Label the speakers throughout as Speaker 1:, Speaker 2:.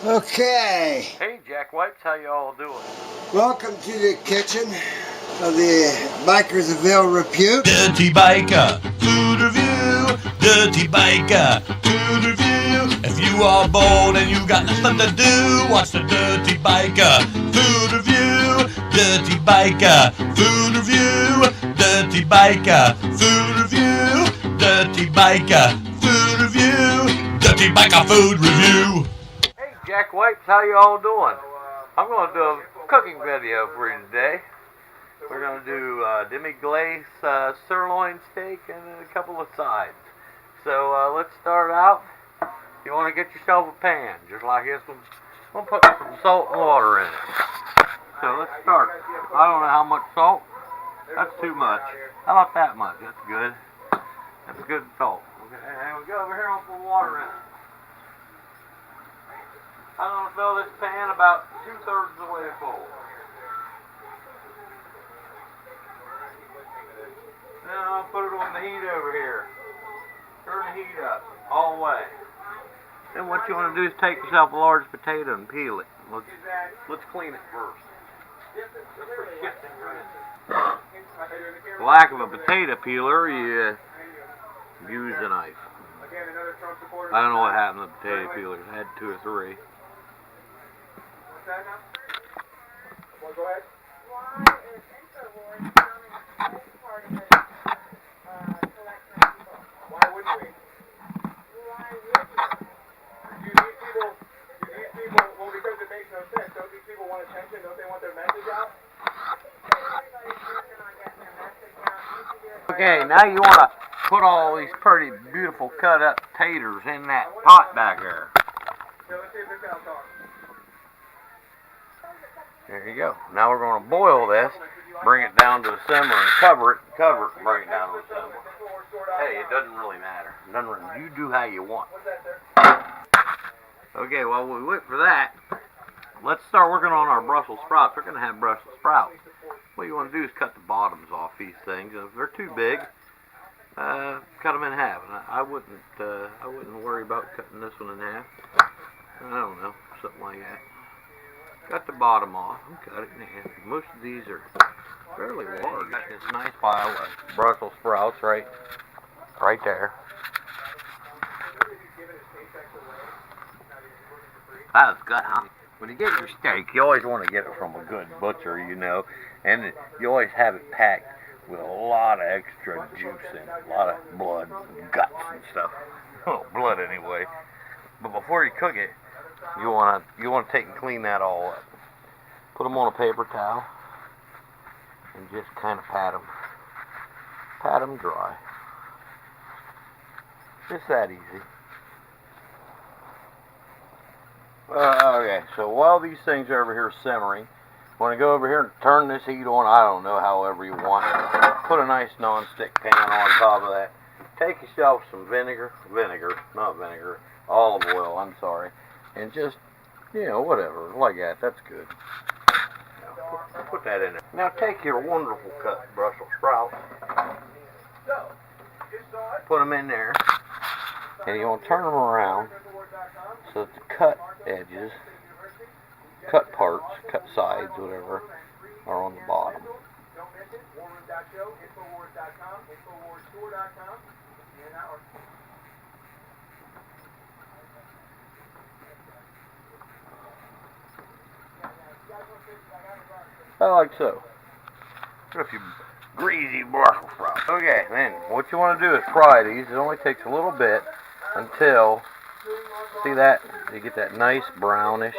Speaker 1: Okay,
Speaker 2: Hey, Jack Whites, how you all doing?
Speaker 1: welcome to the kitchen of the Bikers of Ill Repute.
Speaker 3: Dirty Biker Food Review. Dirty Biker Food Review. If you are bored and you got nothing to do, watch the Dirty Biker Food Review. Dirty Biker Food Review. Dirty Biker Food Review. Dirty Biker Food Review. Dirty Biker Food Review.
Speaker 2: Hey, Jack Whites, how you all doing? I'm going to do a cooking video for you today. We're going to do Demi Glaze sirloin steak and a couple of sides. So let's start out. You want to get yourself a pan, just like this one. I'm going to put some salt and water in it. So let's start. I don't know how much salt. That's too much. How about that much? That's good. That's good salt. Okay, and we go over here and put water in it. I'm going to fill this pan about 2/3 of the way full. Now I'll put it on the heat over here. Turn the heat up all the way. Then what you want to do is take yourself a large potato and peel it. Let's clean it first. For lack of a potato peeler, you use a knife. I don't know what happened to the potato peelers. I had 2 or 3.
Speaker 4: Well, go ahead.
Speaker 5: Why is InfoWars filming this part of the collection of people?
Speaker 4: Why wouldn't we?
Speaker 5: Why would you?
Speaker 4: These people, well, because it makes no sense. Don't these people want attention? Don't they want their message out?
Speaker 5: Everybody's working on getting their message out. You should do it.
Speaker 2: Okay, now you want to put all these pretty beautiful cut up taters in that pot back there.
Speaker 4: So let's see if this out talks.
Speaker 2: There you go. Now we're going to boil this, bring it down to a simmer, and cover it, and bring it down to a simmer. Hey, it doesn't really matter. It doesn't really, you do how you want. Okay, while we wait for that, let's start working on our Brussels sprouts. We're going to have Brussels sprouts. What you want to do is cut the bottoms off these things. If they're too big, cut them in half. And I wouldn't worry about cutting this one in half. I don't know, something like that. Cut the bottom off and cut it in half. Most of these are fairly large. Got this nice pile of Brussels sprouts right there. That was good, huh? When you get your steak, you always want to get it from a good butcher, you know, and you always have it packed with a lot of extra juice and a lot of blood and guts and stuff. Oh, blood anyway. But before you cook it, you want to take and clean that all up. Put them on a paper towel and just kind of pat them dry. Just that easy. Okay, so while these things are over here simmering, you want to go over here and turn this heat on. I don't know, however you want. Put a nice non-stick pan on top of that. Take yourself some olive oil, I'm sorry. And just, you know, whatever, like that, that's good. Now, put that in there. Now take your wonderful cut Brussels sprouts, put them in there, and you want to turn them around so that the cut edges, cut parts, cut sides, whatever, are on the bottom. Like so. A few greasy Brussels sprouts. Okay, then what you want to do is fry these. It only takes a little bit until, see that? You get that nice brownish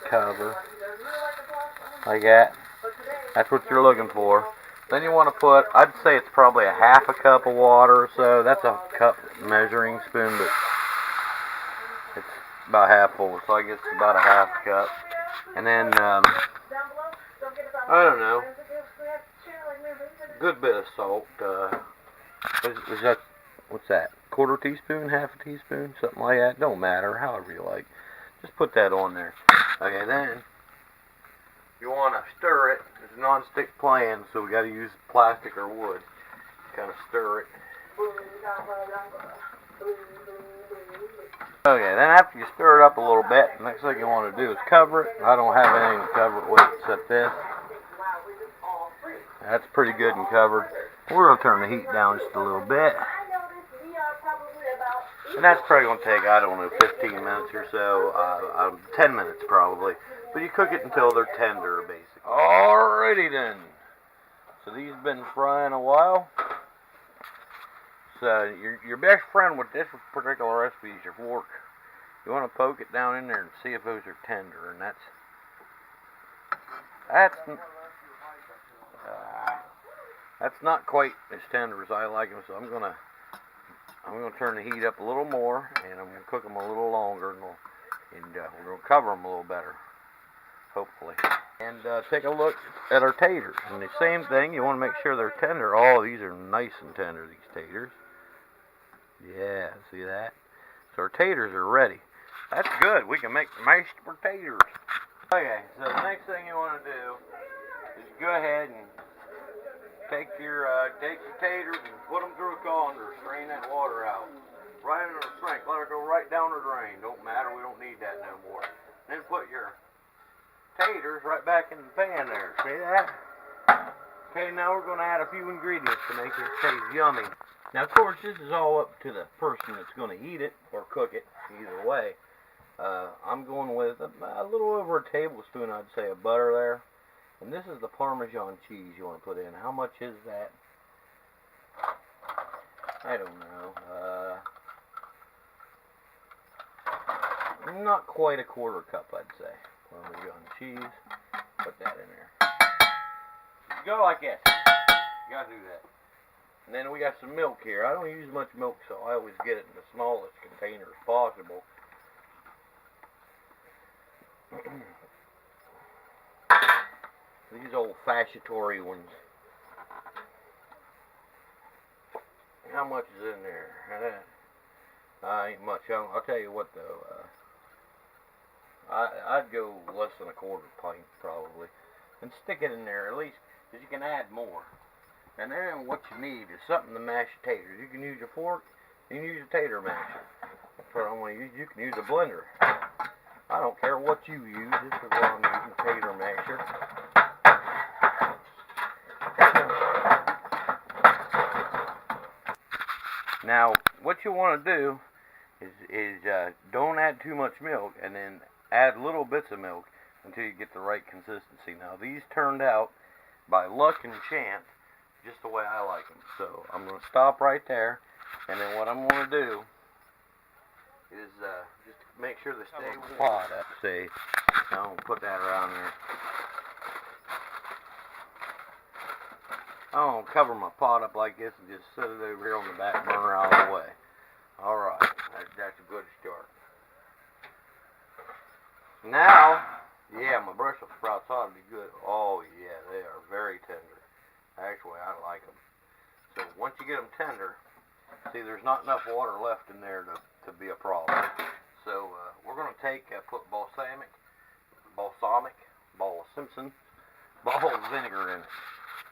Speaker 2: cover. Like that. That's what you're looking for. Then you want to put, I'd say it's probably a half a cup of water or so. That's a cup measuring spoon, but it's about half full, so I guess it's about a half cup. And then, I don't know, good bit of salt. Is that, what's that? Quarter teaspoon, half a teaspoon, something like that. Don't matter, however you like. Just put that on there. Okay, then you want to stir it. It's a non-stick pan, so we got to use plastic or wood. Kind of stir it. Okay, then after you stir it up a little bit, the next thing you want to do is cover it. I don't have anything to cover it with except this. That's pretty good and covered. We're going to turn the heat down just a little bit. And that's probably going to take, I don't know, 15 minutes or so. 10 minutes probably. But you cook it until they're tender, basically. Alrighty then. So these have been frying a while. So your best friend with this particular recipe is your fork. You want to poke it down in there and see if those are tender, and that's not quite as tender as I like them. So I'm gonna turn the heat up a little more, and I'm gonna cook them a little longer, and we're gonna cover them a little better, hopefully. And take a look at our taters. And the same thing, you want to make sure they're tender. Oh, these are nice and tender, these taters. Yeah, see that? So our taters are ready. That's good. We can make mashed potatoes. Okay, so the next thing you want to do is go ahead and take your taters and put them through a colander. Strain that water out. Right into the sink. Let it go right down the drain. Don't matter. We don't need that no more. Then put your taters right back in the pan there. See that? Okay, now we're going to add a few ingredients to make this taste yummy. Now, of course, this is all up to the person that's going to eat it or cook it, either way. I'm going with a little over a tablespoon, I'd say, of butter there. And this is the Parmesan cheese you want to put in. How much is that? I don't know. Not quite a quarter cup, I'd say. Parmesan cheese. Put that in there. Go like this. You gotta do that. And then we got some milk here. I don't use much milk, so I always get it in the smallest container as possible. These old fashionatory ones. How much is in there? Ain't much. I'll tell you what though. I'd go less than a quarter pint probably, and stick it in there at least, because you can add more. And then what you need is something to mash taters. You can use a fork. You can use a tater masher. That's what I want to use. You can use a blender. I don't care what you use. This is what I'm using, tater masher. Now, what you want to do is don't add too much milk, and then add little bits of milk until you get the right consistency. Now, these turned out by luck and chance just the way I like them. So I'm going to stop right there, and then what I'm going to do is just make sure they stay with the pot. See, I'm going to put that around there. I'm going to cover my pot up like this and just set it over here on the back burner out of the way. Alright, that's a good start. Now, yeah, my Brussels sprouts ought to be good. Oh yeah, they are very tender. Actually, I like them. So once you get them tender, see, there's not enough water left in there to be a problem. So we're going to put balsamic, Simpson, vinegar in it.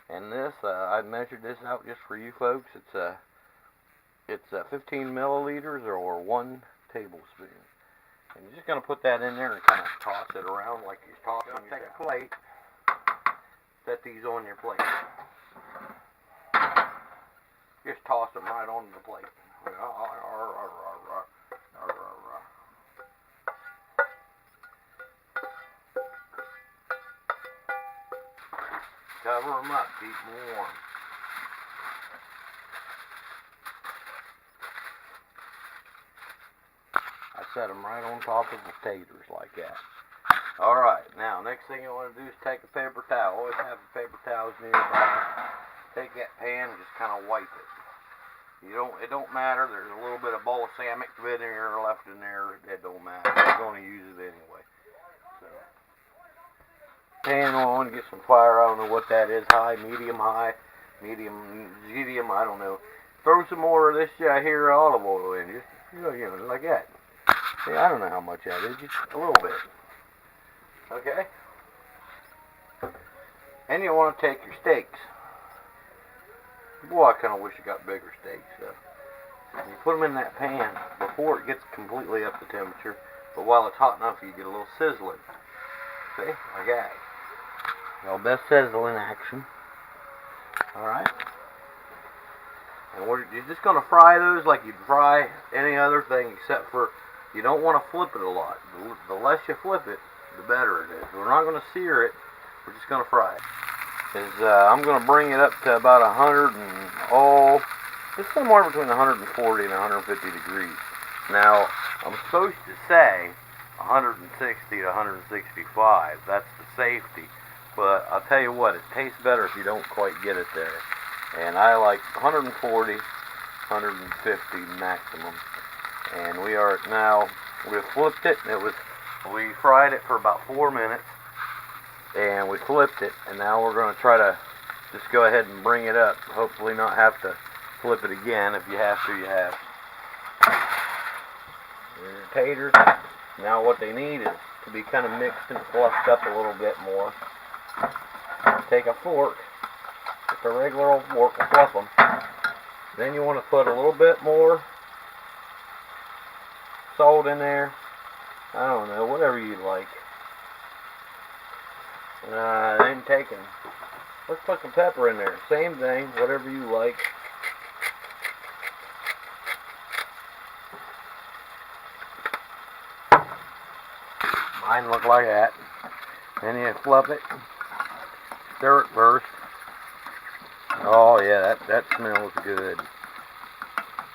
Speaker 2: And this, I measured this out just for you folks. It's 15 milliliters or 1 tablespoon. And you're just going to put that in there and kind of toss it around like you're tossing. Take a plate, set these on your plate. Just toss them right onto the plate. Cover them up, keep them warm. I set them right on top of the taters like that. Alright, now next thing you want to do is take a paper towel. Always have the paper towels nearby. Take that pan and just kind of wipe it. It don't matter. There's a little bit of balsamic vinegar left in there. It don't matter. We're going to use it anyway. So, pan on, get some fire. I don't know what that is. High, medium, I don't know. Throw some more of this here olive oil in. Just like that. See, I don't know how much that is. Just a little bit. Okay. And you want to take your steaks. Boy, I kind of wish I got bigger steaks. You put them in that pan before it gets completely up to temperature, but while it's hot enough, you get a little sizzling. See, like that. Your best sizzling action. All right. And you're just gonna fry those like you'd fry any other thing, except for you don't want to flip it a lot. The less you flip it, the better it is. We're not gonna sear it. We're just gonna fry it. I'm gonna bring it up to about 100 and it's somewhere between 140 and 150 degrees. Now I'm supposed to say 160 to 165. That's the safety. But I'll tell you what, it tastes better if you don't quite get it there. And I like 140, 150 maximum. And we are now, we flipped it. We fried it for about 4 minutes. And we flipped it. And now we're going to try to just go ahead and bring it up. Hopefully not have to flip it again. If you have to, you have. There's your taters. Now what they need is to be kind of mixed and fluffed up a little bit more. Take a fork, just a regular old fork, and fluff them. Then you want to put a little bit more salt in there. I don't know, whatever you like. Then let's put some pepper in there. Same thing, whatever you like. Mine look like that. Then you fluff it. Stir it first. Oh yeah, that smells good.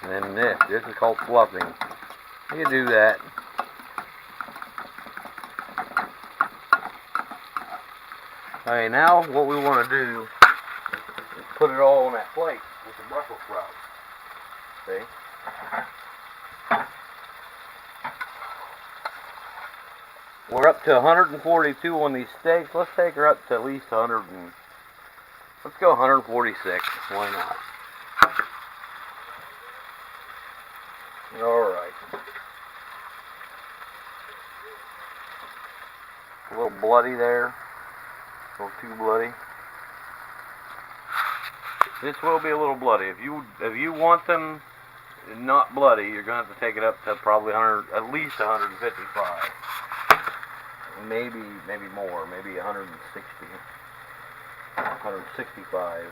Speaker 2: And then this is called fluffing. You do that. Okay, now what we want to do is put it all on that plate with the Brussels sprouts. See? We're up to 142 on these steaks. Let's take her up to at least 100 and let's go 146. Why not? All right. A little bloody there. A little too bloody. This will be a little bloody. If you want them not bloody, you're gonna have to take it up to probably 100, at least 155. Maybe more, maybe 160, 165.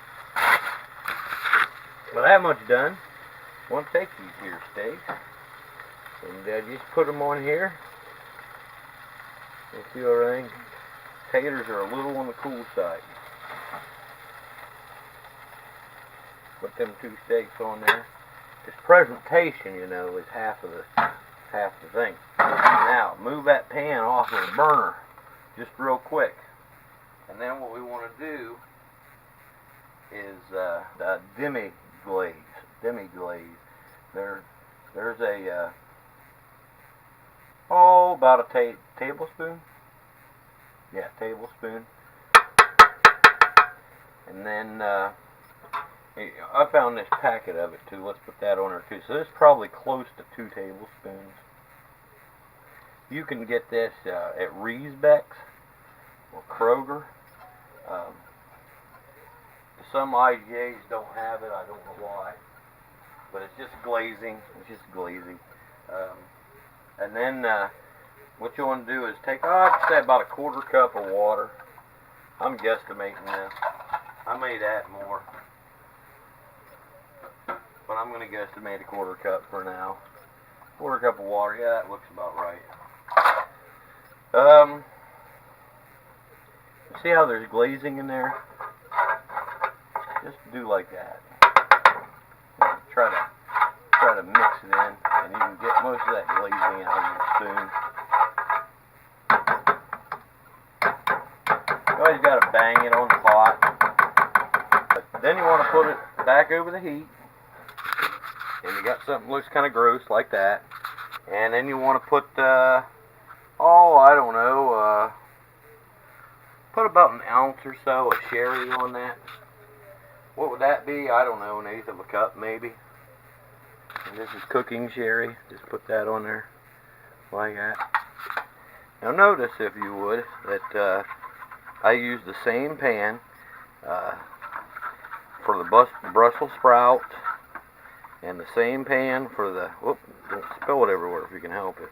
Speaker 2: But that much done. I want to take these here steaks and just put them on here. You see everything. Taters are a little on the cool side. Put them 2 steaks on there. This presentation, you know, is half the thing. Now, move that pan off of the burner just real quick. And then what we want to do is the Demi Glaze. There's a, about a tablespoon. Yeah, tablespoon. And then, I found this packet of it too. Let's put that on there too. So this is probably close to 2 tablespoons. You can get this at Reesbeck's or Kroger. Some IGAs don't have it. I don't know why. But it's just glazing. And then what you want to do is take, I'd say about a 1/4 cup of water. I'm guesstimating this. I may add more. But I'm going to guesstimate a 1/4 cup for now. 1/4 cup of water. Yeah, that looks about right. See how there's glazing in there? Just do like that. Try to mix it in, and you can get most of that glazing out of your spoon. You always got to bang it on the pot. But then you want to put it back over the heat, and you got something that looks kind of gross like that. And then you want to put, I don't know, put about an ounce or so of sherry on that. What would that be? I don't know, 1/8 of a cup maybe. And this is cooking sherry. Just put that on there like that. Now notice, if you would, that I use the same pan for the Brussels sprout And the same pan for the, whoop, don't spill it everywhere if you can help it,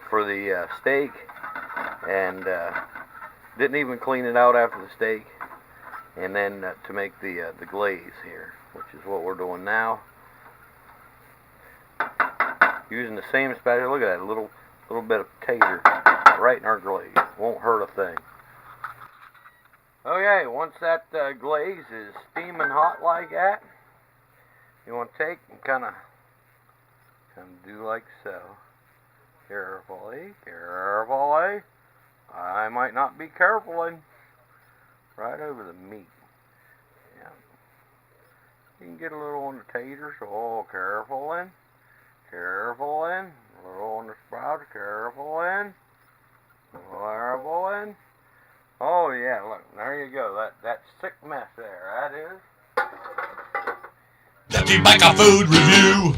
Speaker 2: for the steak. And didn't even clean it out after the steak. And then to make the glaze here, which is what we're doing now. Using the same spatula. Look at that little bit of tater right in our glaze. Won't hurt a thing. Okay, once that glaze is steaming hot like that, you want to take and kind of do like so. Carefully, carefully. I might not be carefully. Right over the meat. Yeah. You can get a little on the taters. Oh, careful in. Careful in. A little on the sprouts. Careful in. Careful in. Oh yeah, look, there you go. That sick mess there. That is.
Speaker 3: Dirty Biker Food Review.